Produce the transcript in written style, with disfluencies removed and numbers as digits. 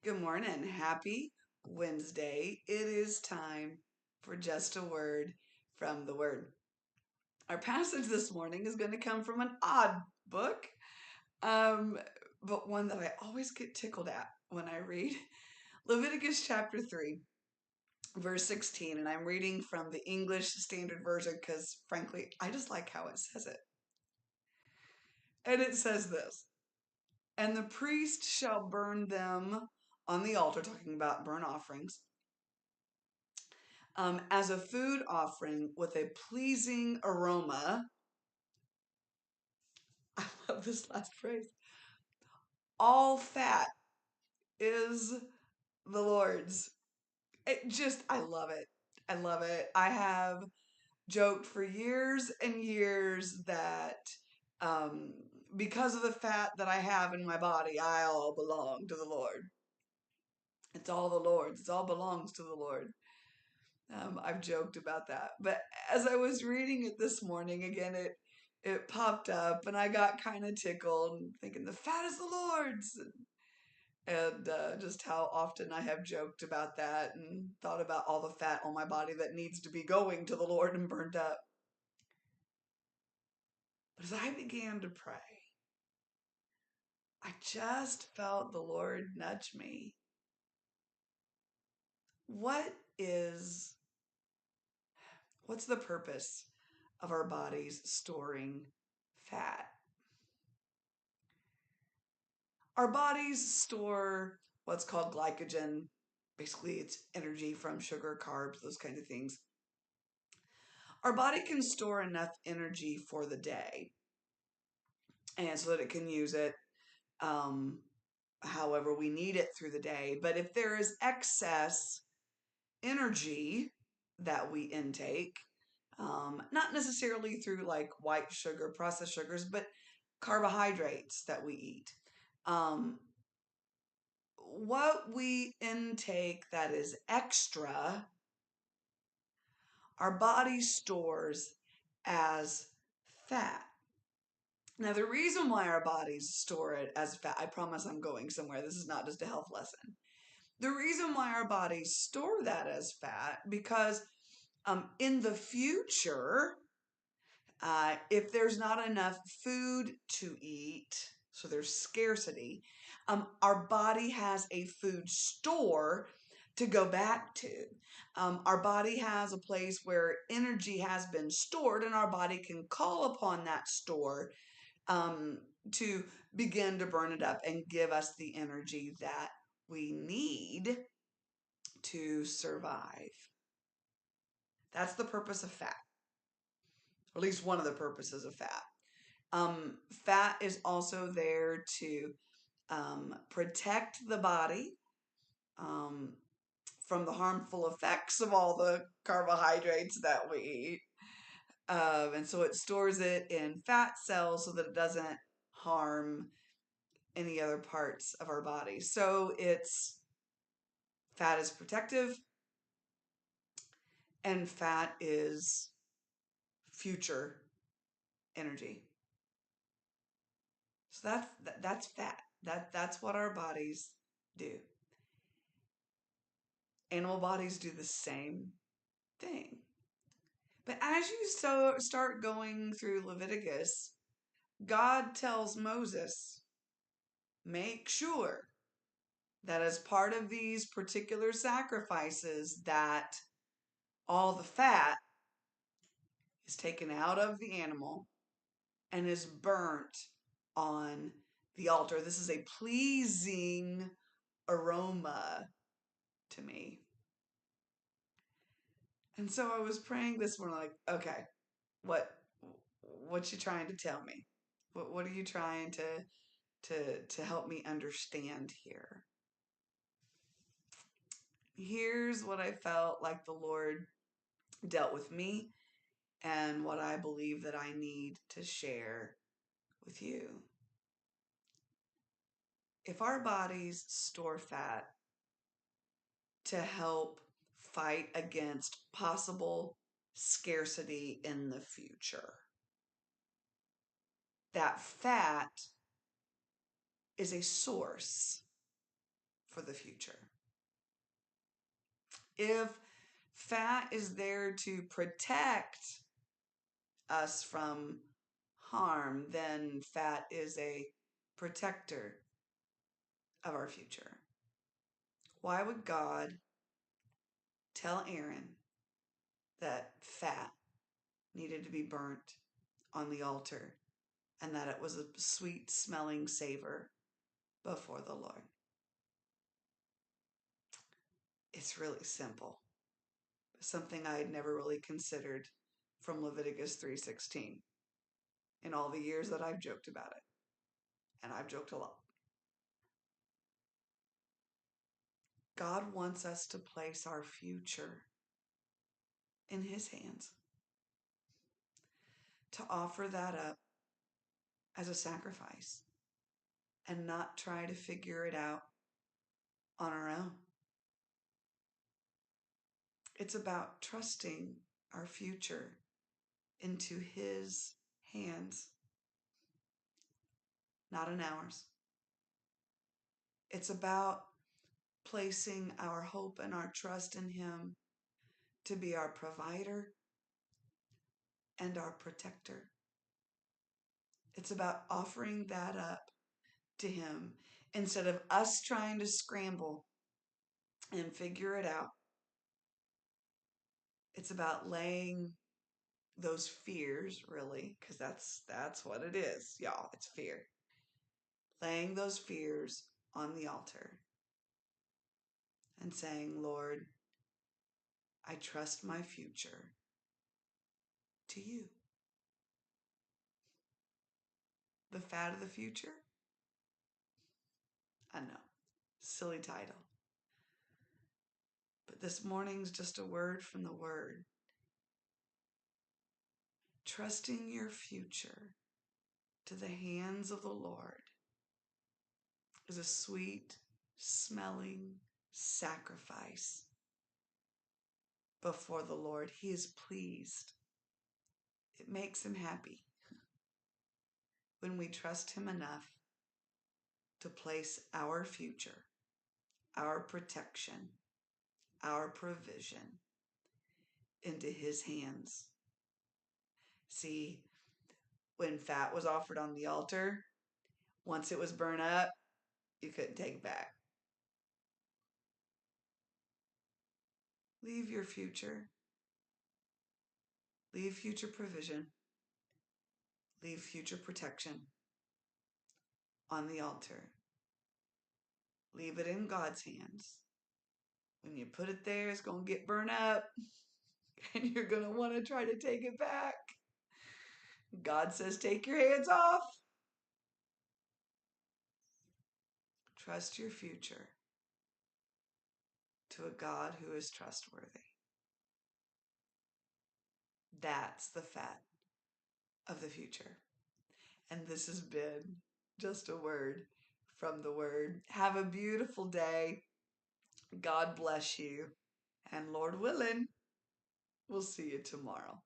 Good morning. Happy Wednesday. It is time for just a word from the Word. Our passage this morning is going to come from an odd book, um, but one that I always get tickled at when I read Leviticus chapter 3, verse 16. And I'm reading from the English Standard Version because, frankly, I just like how it says it. And it says this: And the priest shall burn them on the altar, talking about burnt offerings, as a food offering with a pleasing aroma. I love this last phrase. All fat is the Lord's. I love it. I love it. I have joked for years and years that um, because of the fat that I have in my body, I all belong to the Lord. It's all the Lord's. It all belongs to the Lord. I've joked about that. But as I was reading it this morning, again, it popped up and I got kind of tickled, thinking the fat is the Lord's. And just how often I have joked about that and thought about all the fat on my body that needs to be going to the Lord and burned up. But as I began to pray, I just felt the Lord nudge me. What's the purpose of our bodies storing fat? Our bodies store what's called glycogen. Basically, it's energy from sugar, carbs, those kinds of things. Our body can store enough energy for the day, and so that it can use it however we need it through the day. But if there is excess energy that we intake, not necessarily through like white sugar, processed sugars, but carbohydrates that we eat, what we intake that is extra, our body stores as fat. Now, the reason why our bodies store it as fat, I promise I'm going somewhere. This is not just a health lesson. The reason why our bodies store that as fat, because in the future, if there's not enough food to eat, so there's scarcity, our body has a food store to go back to. Our body has a place where energy has been stored, and our body can call upon that store to begin to burn it up and give us the energy that we need to survive. That's the purpose of fat, or at least one of the purposes of fat. Fat is also there to protect the body from the harmful effects of all the carbohydrates that we eat. And so it stores it in fat cells so that it doesn't harm any other parts of our body. So fat is protective, and fat is future energy. So that's fat. That's what our bodies do. Animal bodies do the same thing. But as you start going through Leviticus, God tells Moses, make sure that as part of these particular sacrifices that all the fat is taken out of the animal and is burnt on the altar. This is a pleasing aroma to me. And so I was praying this morning, like, okay, what you trying to tell me? What are you trying to help me understand here? Here's what I felt like the Lord dealt with me and what I believe that I need to share with you. If our bodies store fat to help fight against possible scarcity in the future, that fat is a source for the future. If fat is there to protect us from harm, then fat is a protector of our future. Why would God tell Aaron that fat needed to be burnt on the altar and that it was a sweet smelling savor before the Lord? It's really simple. Something I had never really considered from Leviticus 3:16 in all the years that I've joked about it. And I've joked a lot. God wants us to place our future in His hands, to offer that up as a sacrifice and not try to figure it out on our own. It's about trusting our future into His hands, not in ours. It's about placing our hope and our trust in Him to be our provider and our protector. It's about offering that up to Him instead of us trying to scramble and figure it out. It's about laying those fears, really, because that's what it is, y'all. It's fear. Laying those fears on the altar and saying, Lord, I trust my future to You. The fat of the future? I know. Silly title. But this morning's just a word from the Word. Trusting your future to the hands of the Lord is a sweet smelling sacrifice before the Lord. He is pleased. It makes Him happy when we trust Him enough to place our future, our protection, our provision into His hands. See, when fat was offered on the altar, once it was burned up, you couldn't take it back. Leave your future. Leave future provision. Leave future protection on the altar. Leave it in God's hands. When you put it there, it's going to get burned up and you're going to want to try to take it back. God says, take your hands off. Trust your future to a God who is trustworthy. That's the fat of the future. And this has been just a word from the Word. Have a beautiful day. God bless you. And Lord willing, we'll see you tomorrow.